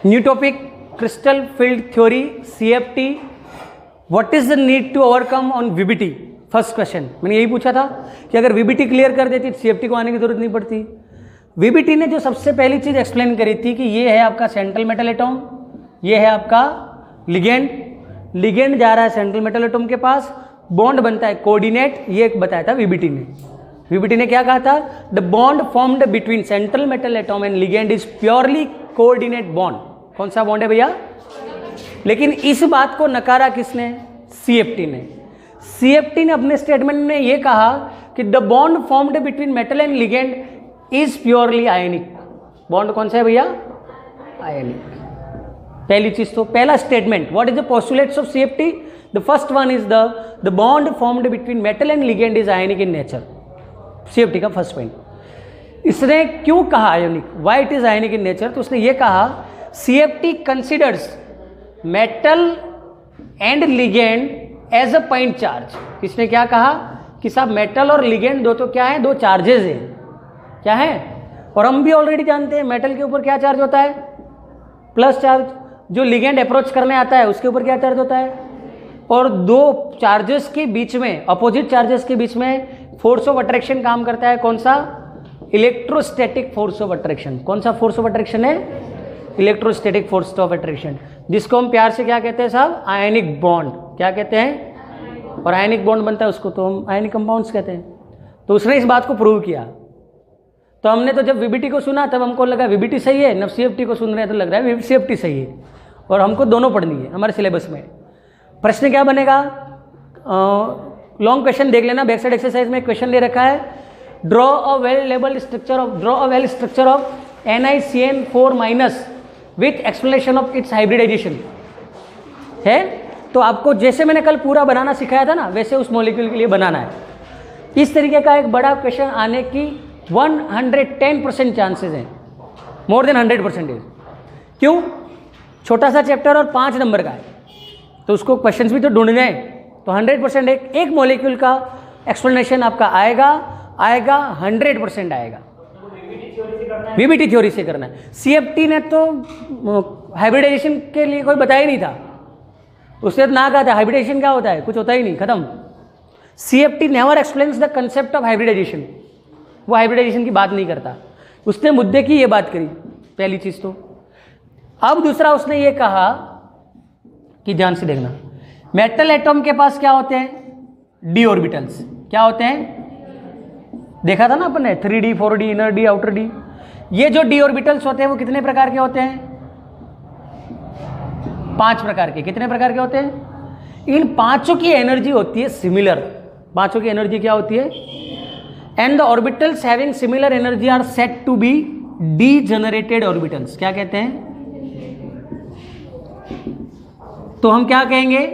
New topic, crystal field theory, CFT, what is the need to overcome on VBT। First question मैंने यही पूछा था कि अगर VBT क्लियर कर देती तो CFT को आने की जरूरत नहीं पड़ती। VBT ने जो सबसे पहली चीज एक्सप्लेन करी थी कि ये है आपका सेंट्रल मेटल एटॉम, ये है आपका लिगेंड, लिगेंड जा रहा है सेंट्रल मेटल एटॉम के पास, बॉन्ड बनता है कोऑर्डिनेट, ये बताया था VBT ने। VBT ने क्या कहा था, the bond formed between central metal atom and ligand is purely coordinate bond. कौन सा बॉन्ड है भैया? लेकिन इस बात को नकारा किसने? CFT ने। CFT ने अपने स्टेटमेंट में ये कहा कि the bond formed between metal and ligand is purely ionic. Bond कौन सा है भैया? आयनिक। पहली चीज तो पहला statement, what is the postulates of CFT? The first one is the bond formed between metal and ligand is ionic in nature. CFT का first point. इसने क्यों कहा ionic, why it is ionic in nature? तो उसने ये कहा CFT considers metal and ligand as a point charge. किसने क्या कहा कि साहब मेटल और लिगेंड दो तो क्या है, दो चार्जेस हैं, क्या है? और हम भी ऑलरेडी जानते हैं मेटल के ऊपर क्या चार्ज होता है, प्लस चार्ज। जो लिगेंड अप्रोच करने आता है उसके ऊपर क्या चार्ज होता है? और दो चार्जेस के बीच में, अपोजिट चार्जेस के बीच में फोर्स ऑफ अट्रैक्शन काम करता है। कौन सा? Electrostatic force of attraction. कौन सा फोर्स ऑफ अट्रैक्शन है? इलेक्ट्रोस्टैटिक फोर्स ऑफ अट्रैक्शन, जिसको हम प्यार से क्या कहते हैं साहब? Ionic bond. क्या कहते हैं? और आयनिक बॉन्ड बनता है उसको तो हम आयनिक कंपाउंड्स कहते हैं। तो उसने इस बात को प्रूव किया। तो हमने तो जब VBT को सुना तब हमको लगा VBT सही है, नब CFT को सुन रहे हैं तो लग रहा है CFT सही है, और हमको दोनों पढ़नी है हमारे सिलेबस में। प्रश्न क्या बनेगा? लॉन्ग क्वेश्चन देख लेना, बैक साइड एक्सरसाइज में क्वेश्चन दे रखा है, draw a well labelled structure of NiCN4- with explanation of its hybridization है। तो आपको जैसे मैंने कल पूरा बनाना सिखाया था ना, वैसे उस मॉलिक्यूल के लिए बनाना है। इस तरीके का एक बड़ा क्वेश्चन आने की 110% चांसेस हैं, मोर देन 100%। क्यों? छोटा सा चैप्टर और 5 नंबर का है, तो उसको क्वेश्चंस भी तो ढूंढने हैं। तो 100% एक मॉलिक्यूल का एक्सप्लेनेशन आपका आएगा 100% आएगा। VBT थ्योरी से करना है। CFT ने तो हाइब्रिडाइजेशन के लिए कोई बताया ही नहीं था, उसने तो ना कहा था हाइब्रिडाइजेशन क्या होता है, कुछ होता ही नहीं, खत्म। CFT never explains the concept of hybridization, वो हाइब्रिडाइजेशन की बात नहीं करता। उसने मुद्दे की ये बात करी, पहली चीज तो। अब दूसरा उसने ये कहा कि ध्यान से देखना, मेटल एटॉम के पास क्या होते हैं? d orbitals. क्या होते हैं? देखा था ना अपन ने, 3D 4D inner D outer D। ये जो d ऑर्बिटल्स होते हैं वो कितने प्रकार के होते हैं? 5 प्रकार के। कितने प्रकार के होते हैं? इन पांचों की एनर्जी होती है सिमिलर। पांचों की एनर्जी क्या होती है? And the orbitals having similar energy are set to be degenerated orbitals. क्या कहते हैं? तो हम क्या कहेंगे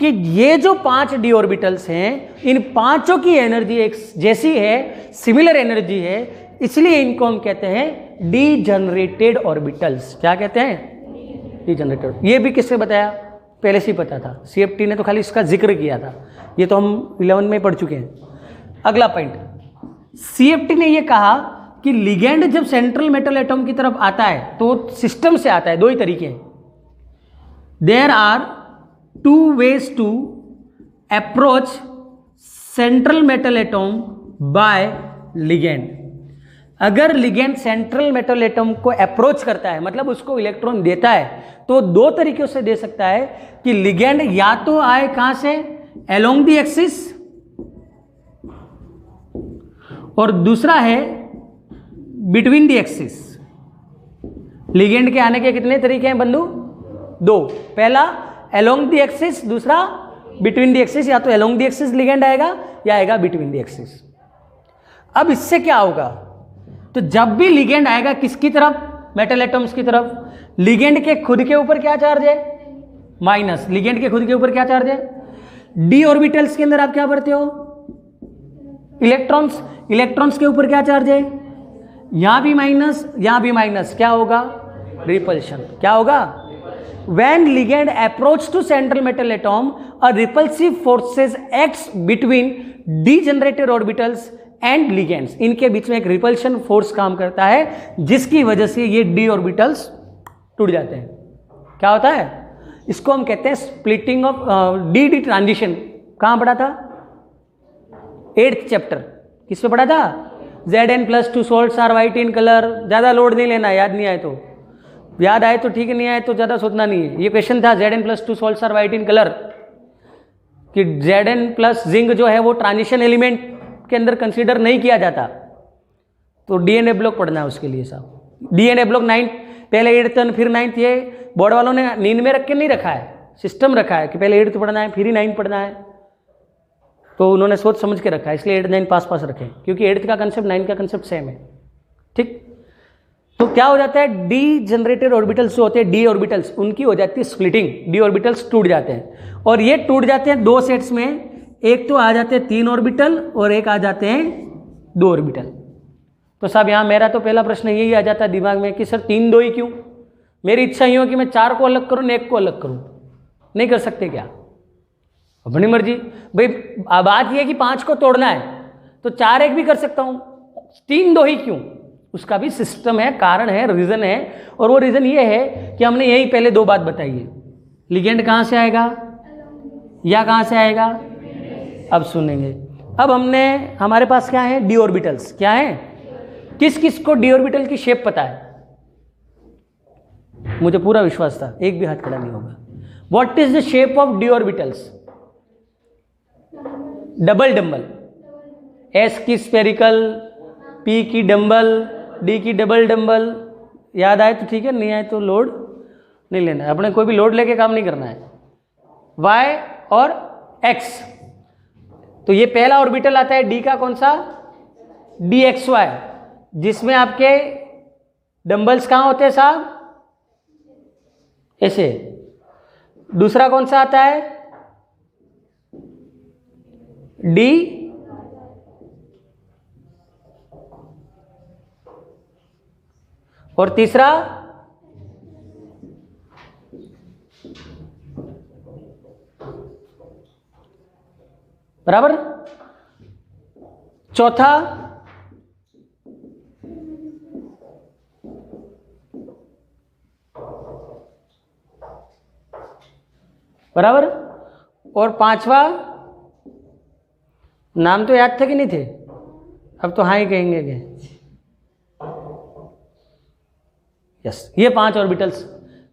कि ये जो 5 d ऑर्बिटल्स हैं, इन पांचों की एनर्जी एक जैसी है, सिमिलर एनर्जी है, इसलिए इनको हम कहते हैं डीजेनरेटेड ऑर्बिटल्स। क्या कहते हैं? डीजेनरेटेड। ये भी किससे बताया? पहले से ही पता था, CFT ने तो खाली इसका जिक्र किया था, ये तो हम 11 में पढ़ चुके हैं। अगला पॉइंट, CFT ने ये कहा कि लिगेंड जब सेंट्रल मेटल एटॉम की तरफ आता है तो सिस्टम से आता है, दो ही तरीके हैं। There are 2 ways to approach central metal atom by ligand। अगर लिगेंड सेंट्रल मेटल एटम को अप्रोच करता है, मतलब उसको इलेक्ट्रॉन देता है, तो दो तरीकों से दे सकता है कि लिगेंड या तो आए कहां से? अलोंग द एक्सिस, और दूसरा है बिटवीन द एक्सिस। लिगेंड के आने के कितने तरीके हैं बंधु? 2। पहला अलोंग द एक्सिस, दूसरा बिटवीन द एक्सिस। या तो अलोंग द एक्सिस लिगेंड आएगा या आएगा बिटवीन द एक्सिस। अब इससे क्या होगा? तो जब भी लिगेंड आएगा किसकी तरफ? मेटल एटम्स की तरफ। लिगेंड के खुद के ऊपर क्या चार्ज है? माइनस। लिगेंड के खुद के ऊपर क्या चार्ज है? d ऑर्बिटल्स के अंदर आप क्या भरते हो? इलेक्ट्रॉन्स। इलेक्ट्रॉन्स के ऊपर क्या चार्ज है? यहां भी माइनस, यहां भी माइनस। क्या होगा? रिपल्शन। क्या होगा? When ligand approach to central metal atom, a repulsive forces acts between degenerated orbitals and ligands। इनके बीच में एक रिपल्शन फोर्स काम करता है, जिसकी वजह से ये d ऑर्बिटल्स टूट जाते हैं। क्या होता है? इसको हम कहते हैं स्प्लिटिंग ऑफ डी ट्रांजिशन। कहाँ पढ़ा था? 8th chapter. किस पे पढ़ा था? Zn+2 salts are white in color। ज़्यादा लोड नहीं लेना, याद नहीं आए तो याद आए तो ठीक है, नहीं आए तो ज़्यादा सोचना नहीं है। ये क्वेश्चन था Zn+2 salts are white in color कि Zn प्लस जिंक जो है वो ट्रांजिशन एलिमेंट के अंदर कंसीडर नहीं किया जाता, तो डीएनए ब्लॉक पढ़ना है उसके लिए साहब। डीएनए ब्लॉक 9 पहले 8th फिर 9th, ये बोर्ड वालों ने नींद में रख के नहीं रखा है, सिस्टम रखा है कि पहले 8th पढ़ना है फिर ही 9th पढ़ना है, तो उन्होंने सोच समझ के रखा है, इसलिए 8 9 पास रखें, क्योंकि 8th का कंसेप्ट 9th का कंसेप्ट सेम है। ठीक, तो क्या हो जाता है? डी जनरेटेड ऑर्बिटल्स जो होते हैं डी ऑर्बिटल्स, उनकी हो जाती है स्प्लिटिंग, डी ऑर्बिटल्स टूट जाते हैं। और ये टूट जाते हैं 2 सेट्स में, एक तो आ जाते हैं 3 ऑर्बिटल और एक आ जाते हैं 2 ऑर्बिटल। तो साहब यहाँ मेरा तो पहला प्रश्न यही आ जाता है दिमाग में कि सर 3 2 ही क्यों? मेरी इच्छा ही हो कि मैं 4 को अलग करूँ, 1 को अलग करूँ, नहीं कर सकते क्या? अपनी मर्जी भाई। बात यह कि 5 को तोड़ना है तो 4 1 भी कर सकता हूँ, 3 2 ही क्यों? उसका भी सिस्टम है, कारण है, रीजन है। और वो रीजन ये है कि हमने यही पहले 2 बात बताई है। लिगेंड कहाँ से आएगा या कहाँ से आएगा? अब सुनेंगे। अब हमारे पास क्या है? D orbitals. क्या है? किस किस को डी ऑर्बिटल की शेप पता है? मुझे पूरा विश्वास था, एक भी हाथ खड़ा नहीं होगा। What is the shape of D orbitals? Double dumbbell. S की स्फेरिकल, पी की डंबल, डी की डबल डंबल। याद आए तो ठीक है, नहीं आए तो लोड नहीं लेना है, अपने कोई भी लोड लेके काम नहीं करना है। वाई और एक्स, तो ये पहला ऑर्बिटल आता है डी का, कौन सा? डी एक्स वाई, जिसमें आपके डंबल्स कहाँ होते हैं साहब? ऐसे। दूसरा कौन सा आता है? डी और तीसरा बराबर, चौथा बराबर, और पांचवा नाम तो याद थे कि नहीं थे? अब तो हाँ ही कहेंगे कि यस। ये 5 ऑर्बिटल्स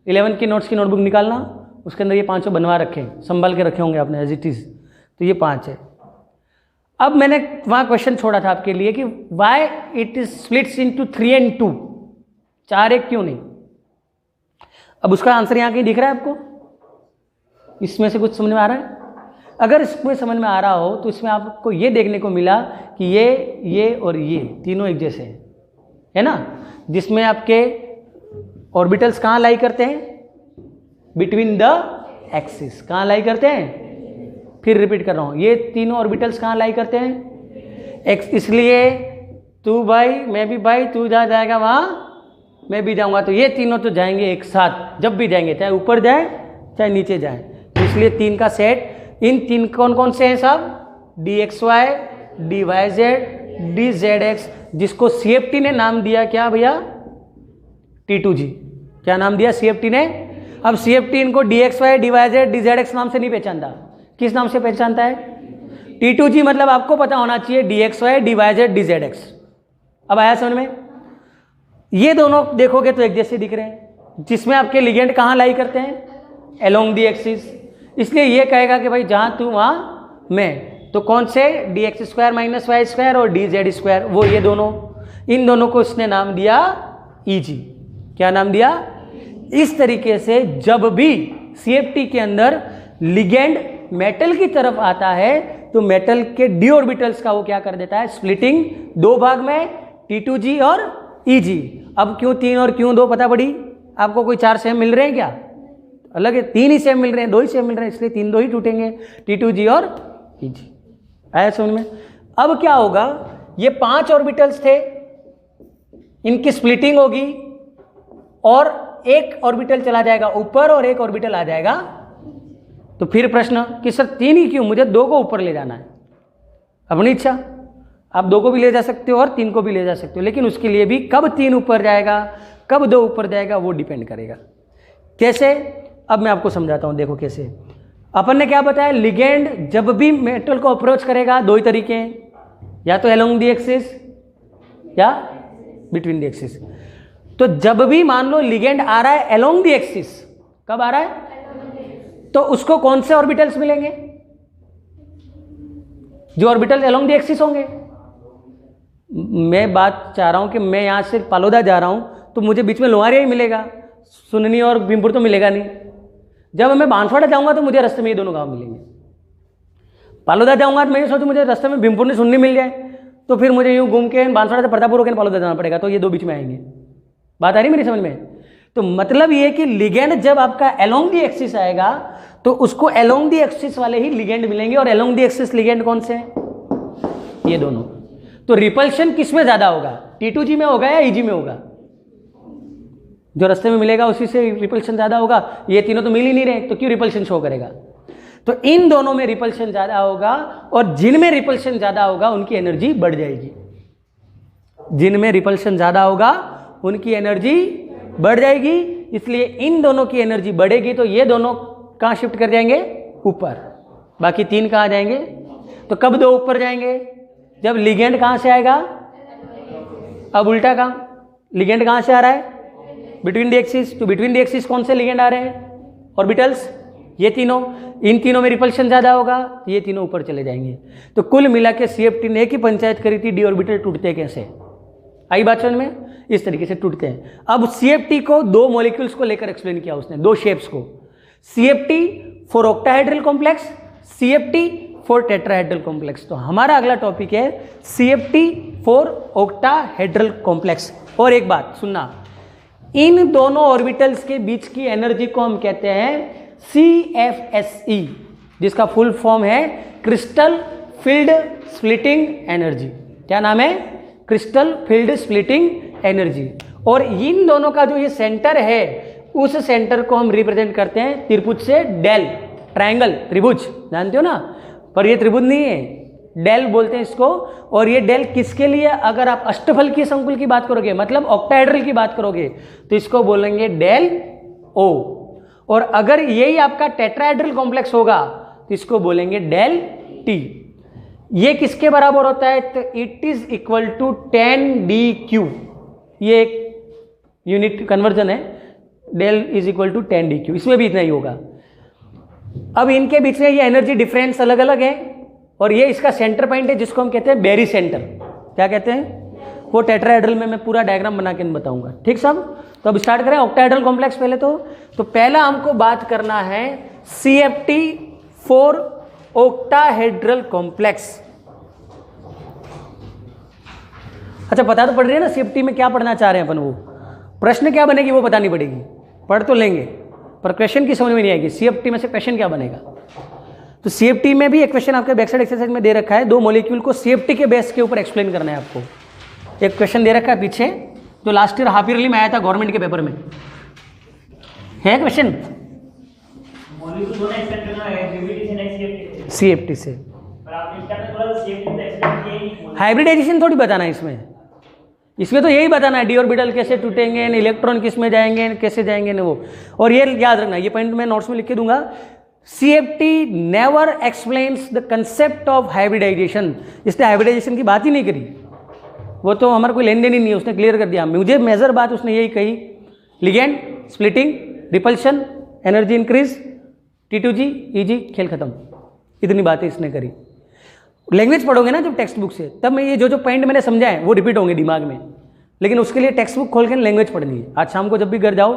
11 की नोट्स की नोटबुक निकालना, उसके अंदर ये 5 बनवा रखें, संभाल के रखे होंगे आपने एज इट इज। तो ये 5 है। अब मैंने वहाँ क्वेश्चन छोड़ा था आपके लिए कि why it is splits into 3 and 2, 4 1 क्यों नहीं? अब उसका आंसर यहाँ कहीं दिख रहा है आपको? इसमें से कुछ समझ में आ रहा है? अगर इसमें समझ में आ रहा हो तो इसमें आपको ये देखने को मिला कि ये और ये तीनों एक जैसे हैं, है ना? जिसमें आपके ऑर्बिटल्स कहाँ लाई करते हैं? Between the axis. कहाँ लाई करते हैं? फिर रिपीट कर रहा हूँ, ये तीनों ऑर्बिटल्स कहाँ लाई करते हैं? एक्स। इसलिए तू भाई, मैं भी भाई, तू जहाँ जाएगा वहाँ मैं भी जाऊँगा, तो ये तीनों तो जाएंगे एक साथ, जब भी जाएंगे, चाहे ऊपर जाए चाहे नीचे जाए। तो इसलिए 3 का सेट। इन 3 कौन कौन से हैं साहब? D x y, d y z, d z x, जिसको CFT ने नाम दिया क्या भैया? T2G। क्या नाम दिया CFT ने? अब CFT इनको DXY, DYZ, DZX नाम से नहीं पहचानता, किस नाम से पहचानता है? T2G। मतलब आपको पता होना चाहिए DXY, DYZ, DZX। अब आया समझ में? ये दोनों देखोगे तो एक जैसे दिख रहे हैं, जिसमें आपके लिगेंड कहाँ लाई करते हैं? Along the axis. इसलिए ये कहेगा कि भाई जहाँ तू वहाँ मैं, तो कौन से? DX² - Y² और DZ², वो ये दोनों, इन दोनों को इसने नाम दिया EG। क्या नाम दिया? इस तरीके से जब भी CFT के अंदर लिगेंड मेटल की तरफ आता है तो मेटल के डी ऑर्बिटल्स का वो क्या कर देता है? स्प्लिटिंग 2 भाग में, T2G और EG। अब क्यों 3 और क्यों 2 पता पड़ी आपको? कोई 4 सेम मिल रहे हैं क्या? अलग है, 3 ही सेम मिल रहे हैं, 2 ही सेम मिल रहे हैं, इसलिए 3 2 ही टूटेंगे, T2G और EG। आया समझ में? अब क्या होगा? ये 5 ऑर्बिटल्स थे, इनकी स्प्लिटिंग होगी और एक ऑर्बिटल चला जाएगा ऊपर और एक ऑर्बिटल आ जाएगा। तो फिर प्रश्न कि सर 3 ही क्यों? मुझे 2 को ऊपर ले जाना है, अपनी इच्छा। आप 2 को भी ले जा सकते हो और 3 को भी ले जा सकते हो, लेकिन उसके लिए भी कब 3 ऊपर जाएगा? कब दो ऊपर जाएगा वो डिपेंड करेगा। कैसे, अब मैं आपको समझाता हूँ। देखो कैसे, अपन ने क्या बताया, लिगेंड जब भी मेटल को अप्रोच करेगा दो ही तरीके हैं, या तो अलोंग द एक्सिस या बिटवीन द एक्सिस। तो जब भी मान लो लिगेंड आ रहा है अलोंग द एक्सिस, कब आ रहा है, तो उसको कौन से ऑर्बिटल्स मिलेंगे, जो ऑर्बिटल्स अलोंग द एक्सिस होंगे। मैं बात चाह रहा हूं कि मैं यहां से पालोदा जा रहा हूं तो मुझे बीच में लोहारिया ही मिलेगा, सुननी और भीमपुर तो मिलेगा नहीं। जब मैं बांसवाड़ा जाऊंगा तो मुझे रास्ते में ये दोनों गांव मिलेंगे। पालोदा जाऊंगा तो मैं ये सोचूं मुझे रास्ते में भीमपुर ने सुननी मिल जाए, तो फिर मुझे यूं घूम के बांसवाड़ा से प्रतापपुर होकर पालोदा जाना पड़ेगा, तो ये दो बीच में आएंगे। बात आ रही मेरी समझ में। तो मतलब ये कि लिगेंड जब आपका अलोंग द एक्सिस आएगा तो उसको अलोंग द एक्सिस वाले ही लिगेंड मिलेंगे। और अलोंग द एक्सिस लिगेंड कौन से हैं, ये दोनों। तो रिपल्शन किस में ज्यादा होगा, T2G में होगा या EG में होगा, जो रास्ते में मिलेगा उसी से रिपल्शन ज्यादा होगा। ये तीनों तो मिल ही नहीं रहे, तो क्यों रिपल्शन शो करेगा। तो इन दोनों में रिपल्शन ज्यादा होगा, और जिनमें रिपल्शन ज्यादा होगा उनकी एनर्जी बढ़ जाएगी। जिनमें रिपल्शन ज्यादा होगा उनकी एनर्जी बढ़ जाएगी, इसलिए इन दोनों की एनर्जी बढ़ेगी। तो ये दोनों कहां शिफ्ट कर जाएंगे, ऊपर, बाकी तीन कहां जाएंगे। तो कब दो ऊपर जाएंगे, जब लिगेंड कहां से आएगा, अब उल्टा काम, लिगेंड कहां से आ रहा है, बिटवीन द एक्सिस। तो बिटवीन द एक्सिस कौन से लिगेंड आ रहे हैं, ऑर्बिटल्स, ये तीनों। इन तीनों में रिपल्शन ज्यादा होगा, ये तीनों ऊपर चले जाएंगे। तो कुल मिला के CFT ने एक ही पंचायत करी थी, डी ऑर्बिटल टूटते कैसे, आई बात समझ में, इस तरीके से टूटते हैं। अब CFT को दो मॉलिक्यूल्स को लेकर एक्सप्लेन किया उसने, दो शेप्स को, CFT for octahedral complex, CFT for tetrahedral complex. तो हमारा अगला टॉपिक है CFT फॉर ऑक्टाहेड्रल कॉम्प्लेक्स। और एक बात सुनना, इन दोनों ऑर्बिटल्स के बीच की एनर्जी को हम कहते हैं CFSE, जिसका फुल फॉर्म है क्रिस्टल फील्ड स्प्लिटिंग एनर्जी। क्या नाम है, क्रिस्टल फील्ड स्प्लिटिंग एनर्जी। और इन दोनों का जो ये सेंटर है, उस सेंटर को हम रिप्रेजेंट करते हैं त्रिभुज से, डेल, ट्रायंगल, त्रिभुज, जानते हो ना, पर ये त्रिभुज नहीं है, डेल बोलते हैं इसको। और ये डेल किसके लिए, अगर आप अष्टफल की संकुल की बात करोगे, मतलब ऑक्टाहेड्रल की बात करोगे, तो इसको बोलेंगे डेल O। और अगर यही आपका टेट्राहेड्रल कॉम्प्लेक्स होगा तो इसको बोलेंगे डेल T। ये किसके बराबर होता है, तो it is equal to 10dq। ये एक यूनिट कन्वर्जन है, del is equal to 10dq, इसमें भी इतना ही होगा। अब इनके बीच में ये एनर्जी डिफरेंस अलग अलग है, और ये इसका सेंटर पॉइंट है जिसको हम कहते हैं बेरी सेंटर। क्या कहते हैं, वो टेट्राहेड्रल में मैं पूरा डायग्राम बना के बताऊंगा, ठीक सब। तो अब स्टार्ट करें ऑक्टाहेड्रल कॉम्प्लेक्स पहले। तो पहला हमको बात करना है CFT फॉर ऑक्टाहेड्रल कॉम्प्लेक्स। अच्छा, पता तो पड़ रही है ना CFT में क्या पढ़ना चाह रहे हैं अपन, वो प्रश्न क्या बनेगी वो बतानी पड़ेगी, पढ़ तो लेंगे पर क्वेश्चन की समझ में नहीं आएगी CFT में से क्वेश्चन क्या बनेगा। तो CFT में भी एक क्वेश्चन आपके बैकसाइड एक्सरसाइज में दे रखा है, दो मॉलिक्यूल को CFT के बेस के ऊपर एक्सप्लेन करना है आपको। एक क्वेश्चन दे रखा है पीछे, जो लास्ट ईयर हाफ ईयरली में आया था गवर्नमेंट के पेपर में, है क्वेश्चन CFT से। हाइब्रिडाइजेशन थोड़ी बताना है इसमें तो यही बताना है डी ऑर्बिटल कैसे टूटेंगे, इलेक्ट्रॉन किस में जाएंगे, कैसे जाएंगे ना वो। और ये याद रखना, ये पॉइंट मैं नोट्स में लिख के दूंगा, CFT never explains the concept of hybridization. इसने हाइब्रिडाइजेशन की बात ही नहीं करी, वो तो हमारा कोई लेन देन ही नहीं है, उसने क्लियर कर दिया। मुझे मेजर बात उसने यही कही, ligand, splitting, repulsion, energy increase, T2G, EG, खेल खत्म, इतनी बातें इसने करी। लैंग्वेज पढ़ोगे ना जब टेक्स्ट बुक से, तब मैं ये जो पॉइंट मैंने समझा है वो रिपीट होंगे दिमाग में, लेकिन उसके लिए टेक्स्ट बुक खोल के लैंग्वेज पढ़नी है। आज शाम को जब भी घर जाओ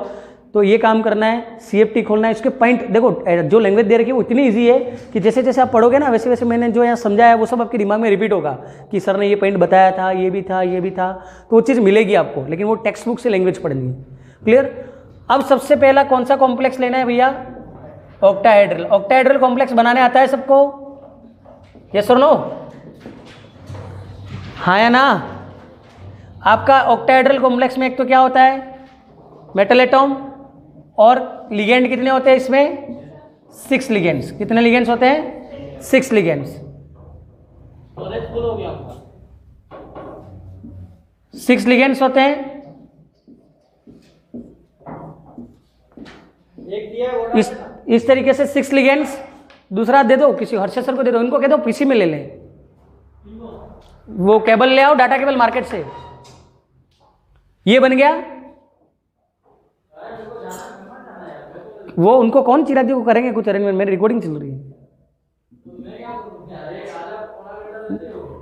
तो ये काम करना है, CFT खोलना है, उसके पॉइंट देखो, जो लैंग्वेज दे रखी है वो इतनी ईजी है कि जैसे जैसे आप पढ़ोगे ना वैसे वैसे मैंने जो यहाँ समझाया है वो सब आपके दिमाग में रिपीट होगा कि सर ने ये पॉइंट बताया था, ये भी था, ये भी था, तो वो चीज़ मिलेगी आपको, लेकिन वो टेक्स्ट बुक से लैंग्वेज पढ़नी है। क्लियर। अब सबसे पहला कौन सा कॉम्प्लेक्स लेना है भैया, ऑक्टाहेड्रल। ऑक्टाहेड्रल कॉम्प्लेक्स बनाने आता है सबको, यस और नो, हाँ या ना। आपका ऑक्टाहेड्रल कॉम्प्लेक्स में एक तो क्या होता है, मेटल एटॉम, और लिगेंड कितने होते हैं इसमें, 6 लिगेंड्स। कितने लिगेंड्स होते हैं, 6 लिगेंड्स। 6 लिगेंड्स होते हैं, इस तरीके से 6 लिगेंड्स, दूसरा दे दो किसी हर्षद सर को दे दो, इनको कह दो पीसी में ले लें, वो केबल ले आओ डाटा केबल मार्केट से, ये बन गया। वो उनको कौन चिराग को करेंगे कुछ अरेंजमेंट, मेरी रिकॉर्डिंग चल रही है।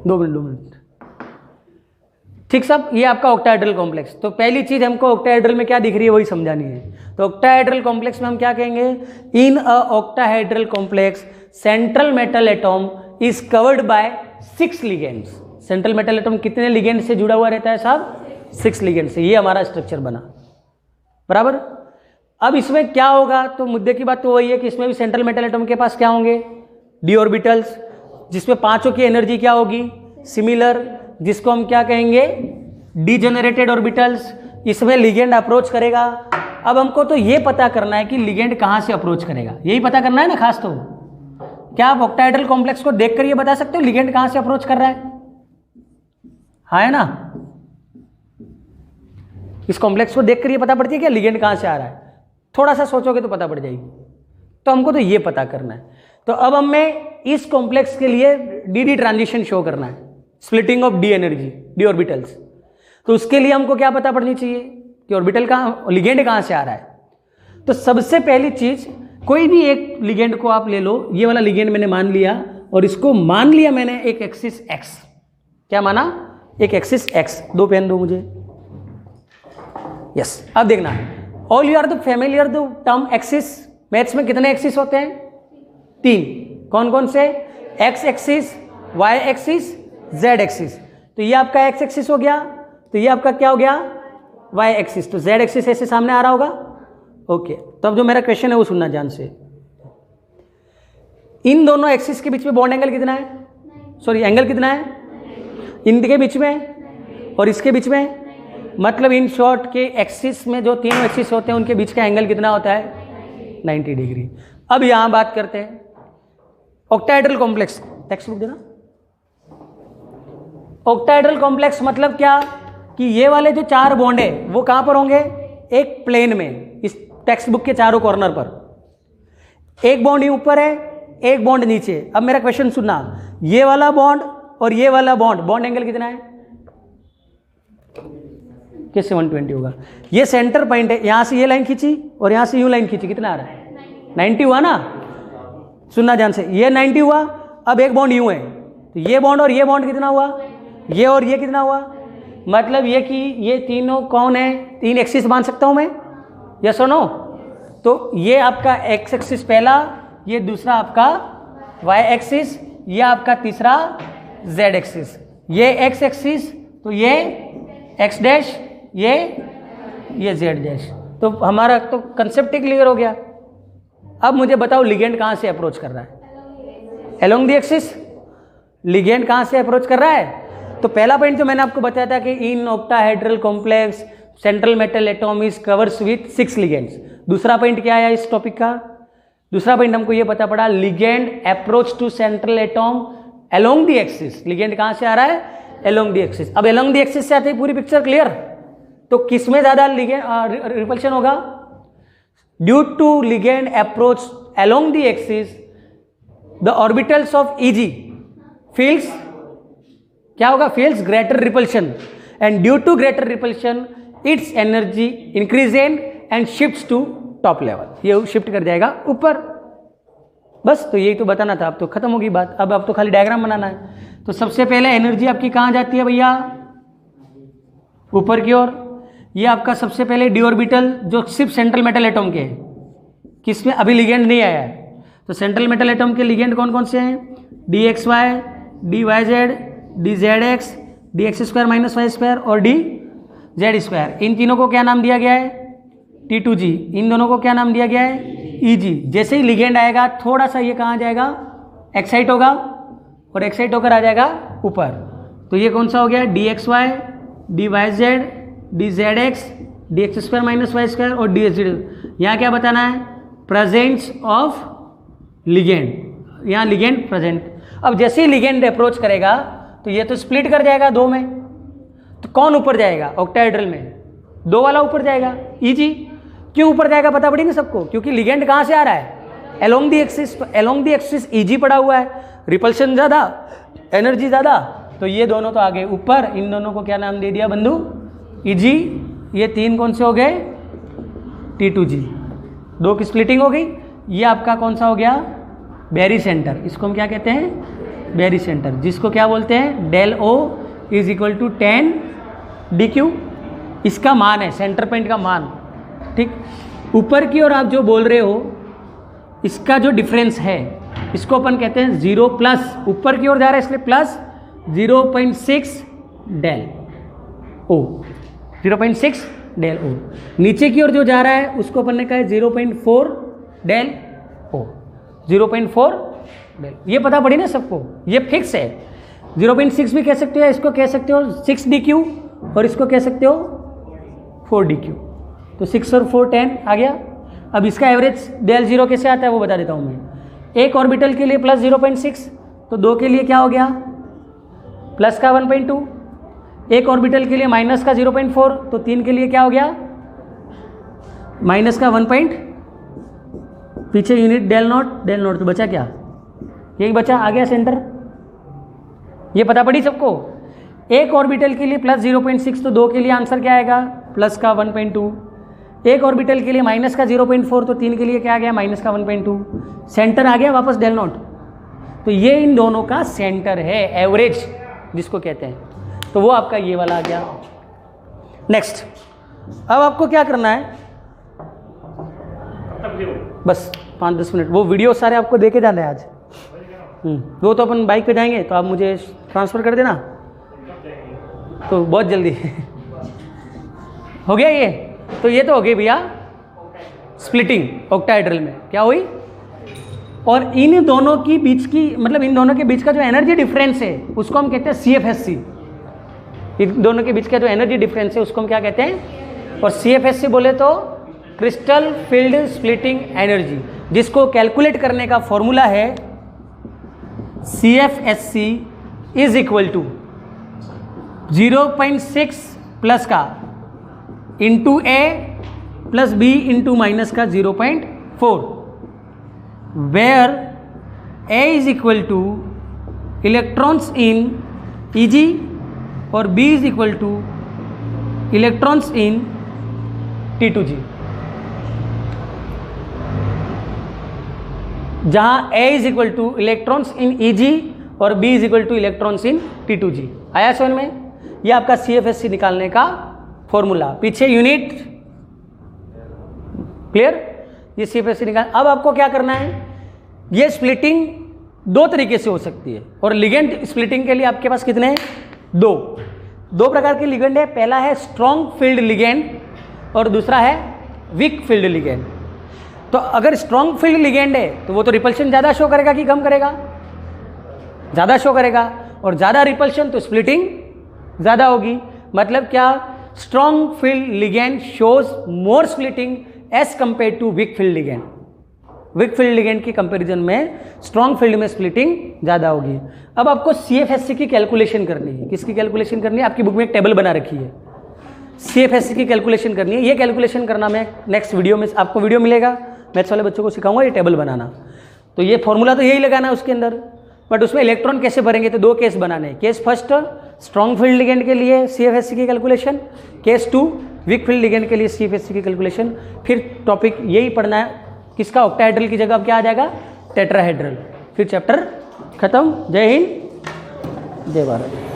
2 मिनट ठीक सब। ये आपका ऑक्टाहेड्रल कॉम्प्लेक्स। तो पहली चीज हमको ऑक्टाहेड्रल में क्या दिख रही है वही समझानी है। तो ऑक्टाहेड्रल कॉम्प्लेक्स में हम क्या कहेंगे, in a octahedral complex central metal atom is covered by 6 ligands. Central metal atom कितने लिगेंड से जुड़ा हुआ रहता है साहब, 6 लिगेंड से। ये हमारा स्ट्रक्चर बना बराबर। अब इसमें क्या होगा, तो मुद्दे की बात तो वही है कि इसमें भी सेंट्रल मेटल एटॉम के पास क्या होंगे, डी ऑर्बिटल्स, जिसमें पांचों की एनर्जी क्या होगी, सिमिलर, जिसको हम क्या कहेंगे, डीजेनरेटेड ऑर्बिटल्स। इसमें लिगेंड अप्रोच करेगा। अब हमको तो ये पता करना है कि लिगेंड कहाँ से अप्रोच करेगा, यही पता करना है ना खास। तो क्या आप ऑक्टाहेड्रल कॉम्प्लेक्स को देखकर ये बता सकते हो लिगेंड कहाँ से अप्रोच कर रहा है? हाँ है ना, इस कॉम्प्लेक्स को देखकर ये पता पड़ती है कि लिगेंड कहाँ से आ रहा है, थोड़ा सा सोचोगे तो पता पड़ जाएगी। तो हमको तो ये पता करना है। तो अब हमें इस कॉम्प्लेक्स के लिए डी ट्रांजिशन शो करना है, splitting of D energy, D orbitals. तो उसके लिए हमको क्या पता पड़नी चाहिए कि ऑर्बिटल कहाँ, लिगेंड कहाँ से आ रहा है। तो सबसे पहली चीज, कोई भी एक लिगेंड को आप ले लो, ये वाला लिगेंड मैंने मान लिया और इसको मान लिया मैंने एक एक्सिस एक्स। क्या माना, एक एक्सिस एक्स। 2 पेन दो मुझे, यस। अब देखना, all you are the familiar the term axis. Maths में कितने एक्सिस होते हैं, 3। कौन कौन से, x axis, y axis, z axis. तो ये आपका एक्स एक्सिस हो गया, तो ये आपका क्या हो गया, वाई एक्सिस। तो जेड एक्सिस ऐसे सामने आ रहा होगा। ओके, तो अब जो मेरा क्वेश्चन है वो सुनना ध्यान से। इन दोनों एक्सिस के बीच में बॉन्ड एंगल कितना है, सॉरी एंगल कितना है, इनके बीच में और इसके बीच में, मतलब इन शॉर्ट के एक्सिस में जो तीनों एक्सिस होते हैं उनके बीच का एंगल कितना होता है, 90 डिग्री। अब यहां बात करते हैं ऑक्टाहेड्रल कॉम्प्लेक्स। टेक्स्ट बुक देना। ऑक्टाहेड्रल कॉम्प्लेक्स मतलब क्या कि ये वाले जो 4 बॉन्ड है वो कहां पर होंगे, एक प्लेन में, इस टेक्स्ट बुक के चारों कॉर्नर पर। एक बॉन्ड ऊपर है, एक बॉन्ड नीचे। अब मेरा क्वेश्चन सुनना, ये वाला बॉन्ड और ये वाला बॉन्ड, बॉन्ड एंगल कितना है, कैसे 120 होगा। ये सेंटर पॉइंट है, यहां से ये लाइन खींची और यहां से यूं लाइन खींची, कितना आ रहा है, 90 हुआ ना। सुनना ध्यान से, ये 90 हुआ। अब एक बॉन्ड यूं है, तो ये बॉन्ड और ये बॉन्ड कितना हुआ, ये और ये कितना हुआ, मतलब ये कि ये तीनों कौन है, 3 एक्सिस मान सकता हूं मैं, यस और नो। तो ये आपका एक्स एक्सिस पहला, ये दूसरा आपका वाई एक्सिस, ये आपका तीसरा जेड एक्सिस। ये एक्स एक्सिस, तो ये एक्स डैश, ये जेड डैश। तो हमारा तो कंसेप्ट ही क्लियर हो गया। अब मुझे बताओ लिगेंड कहां से अप्रोच कर रहा है, अलोंग द एक्सिस। लिगेंड कहां से अप्रोच कर रहा है, तो पहला पॉइंट जो मैंने आपको बताया था कि in octahedral complex central metal atom is covers with 6 ligands. दूसरा पॉइंट क्या आया इस टॉपिक का, दूसरा पॉइंट हमको ये पता पड़ा, ligand approach to central atom along the axis. Ligand कहां से आ रहा है, अलोंग द एक्सिस। अब अलोंग द एक्सिस से आते ही पूरी पिक्चर क्लियर। तो किसमें ज्यादा रिपल्शन होगा, due to ligand approach along the axis the orbitals of e g feels, क्या होगा, feels greater repulsion, and due to greater repulsion its energy increase and shifts to top level. ये shift कर जाएगा ऊपर। बस तो यही तो बताना था। अब तो खत्म होगी बात, अब आप तो खाली डायग्राम बनाना है। तो सबसे पहले एनर्जी आपकी कहां जाती है भैया, ऊपर की ओर। ये आपका सबसे पहले डी ऑर्बिटल जो सिर्फ सेंट्रल मेटल एटॉम के हैं, किसमें अभी लिगेंड नहीं आया है। तो सेंट्रल मेटल एटॉम के लिगेंड कौन कौन से हैं, d x y, d y z, d z x, d x square minus y square और डी जेड स्क्वायर। इन तीनों को क्या नाम दिया गया है, T2G। इन दोनों को क्या नाम दिया गया है, EG। जैसे ही लिगेंड आएगा थोड़ा सा ये कहाँ जाएगा, एक्साइट होगा और एक्साइट होकर आ जाएगा ऊपर। तो ये कौन सा हो गया, d x y, d y z, d z x, d x square minus y square और डी एच जेड। यहाँ क्या बताना है, प्रेजेंस ऑफ लिगेंड, यहाँ लिगेंड प्रेजेंट। अब जैसे ही लिगेंड अप्रोच करेगा तो ये तो स्प्लिट कर जाएगा 2 में। तो कौन ऊपर जाएगा, ऑक्टाहेड्रल में 2 वाला ऊपर जाएगा, EG। क्यों ऊपर जाएगा पता पड़ी ना सबको, क्योंकि लिगेंड कहाँ से आ रहा है, अलोंग दी एक्सिस, तो अलोंग दी एक्सिस Eg पड़ा हुआ है, रिपल्शन ज़्यादा, एनर्जी ज़्यादा, तो ये दोनों तो आगे ऊपर, इन दोनों को क्या नाम दे दिया बंधु, Eg, ये तीन कौन से हो गए, T2G, दो की स्प्लिटिंग हो गई। ये आपका कौन सा हो गया, बैरी सेंटर, इसको हम क्या कहते हैं, बैरी सेंटर, जिसको क्या बोलते हैं, del O is equal to 10 DQ, इसका मान है, सेंटर पॉइंट का मान, ठीक। ऊपर की ओर आप जो बोल रहे हो इसका जो डिफरेंस है इसको अपन कहते हैं 0 प्लस, ऊपर की ओर जा रहा है इसलिए plus 0.6 del O, 0.6 del O, नीचे की ओर जो जा रहा है उसको अपन ने कहा है 0.4 डेल O, 0.4 डेल, ये पता पड़ी ना सबको, ये फिक्स है। 0.6 भी कह सकते हो, इसको कह सकते हो 6 DQ और इसको कह सकते हो 4 DQ, तो 6 और 4 10 आ गया। अब इसका एवरेज डेल 0 कैसे आता है वो बता देता हूँ मैं। एक ऑर्बिटल के लिए प्लस 0.6, तो दो के लिए क्या हो गया, प्लस का 1.2, एक ऑर्बिटल के लिए माइनस का 0.4, तो तीन के लिए क्या हो गया, माइनस का 1. पीछे यूनिट डेल नॉट, तो बचा क्या, यही बचा, आ गया सेंटर। ये पता पड़ी सबको। एक ऑर्बिटल के लिए प्लस 0.6, तो दो के लिए आंसर क्या आएगा, प्लस का 1.2, एक ऑर्बिटल के लिए माइनस का 0.4, तो तीन के लिए क्या आ गया, माइनस का 1.2, सेंटर आ गया वापस डेल नॉट। तो ये इन दोनों का सेंटर है, एवरेज जिसको कहते हैं, तो वो आपका ये वाला आ गया। नेक्स्ट, अब आपको क्या करना है, बस 5-10 मिनट, वो वीडियो सारे आपको देके जाना है आज। वो तो अपन बाइक पे जाएंगे, तो आप मुझे ट्रांसफ़र कर देना, तो बहुत जल्दी हो गया ये। तो ये तो हो गई भैया स्प्लिटिंग ऑक्टाहेड्रल में, क्या हुई, और इन दोनों की बीच की, मतलब इन दोनों के बीच का जो एनर्जी डिफरेंस है उसको हम कहते हैं CFSC। इन दोनों के बीच का जो एनर्जी डिफरेंस है उसको हम क्या कहते हैं, और CFSC बोले तो क्रिस्टल फील्ड स्प्लिटिंग एनर्जी, जिसको कैलकुलेट करने का फॉर्मूला है CFSC is equal to 0.6 plus का into A plus B into minus का 0.4, where A is equal to electrons in Eg और B is equal to electrons in T2G, जहां A is equal to electrons in Eg और B is equal to electrons in T2G। आया समझ में, ये आपका CFSC निकालने का फॉर्मूला, पीछे यूनिट, क्लियर, ये CFSC निकाल। अब आपको क्या करना है, ये स्प्लिटिंग दो तरीके से हो सकती है, और लिगेंड स्प्लिटिंग के लिए आपके पास कितने हैं, दो प्रकार के लिगेंड है। पहला है स्ट्रॉन्ग फील्ड लिगेंड और दूसरा है वीक फील्ड लिगेंड। तो अगर स्ट्रॉन्ग फील्ड लिगेंड है तो वो तो रिपल्शन ज़्यादा शो करेगा कि कम करेगा, ज़्यादा शो करेगा, और ज़्यादा रिपल्शन तो स्प्लिटिंग ज़्यादा होगी। मतलब क्या, strong field ligand shows more splitting as compared to weak field ligand. Weak field ligand की कंपैरिजन में स्ट्रॉन्ग फील्ड में स्प्लिटिंग ज़्यादा होगी। अब आपको CFSC की कैलकुलेशन करनी है। किसकी कैलकुलेशन करनी है, आपकी बुक में एक टेबल बना रखी है, CFSC की कैलकुलेशन करनी है। ये कैलकुलेशन करना मैं नेक्स्ट वीडियो में, आपको वीडियो मिलेगा, मैथ्स वाले बच्चों को सिखाऊंगा ये टेबल बनाना। तो ये फॉर्मूला तो यही लगाना है उसके अंदर, बट उसमें इलेक्ट्रॉन कैसे भरेंगे, तो दो केस बनाने हैं। Case first strong field ligand के लिए CFSC की calculation, case 2 week field ligand के लिए CFSC की कैलकुलेशन। फिर टॉपिक यही पढ़ना है, किसका, ऑक्टाहेड्रल की जगह अब क्या आ जाएगा, टेट्राहेड्रल। फिर चैप्टर खत्म। जय हिंद, जय भारत।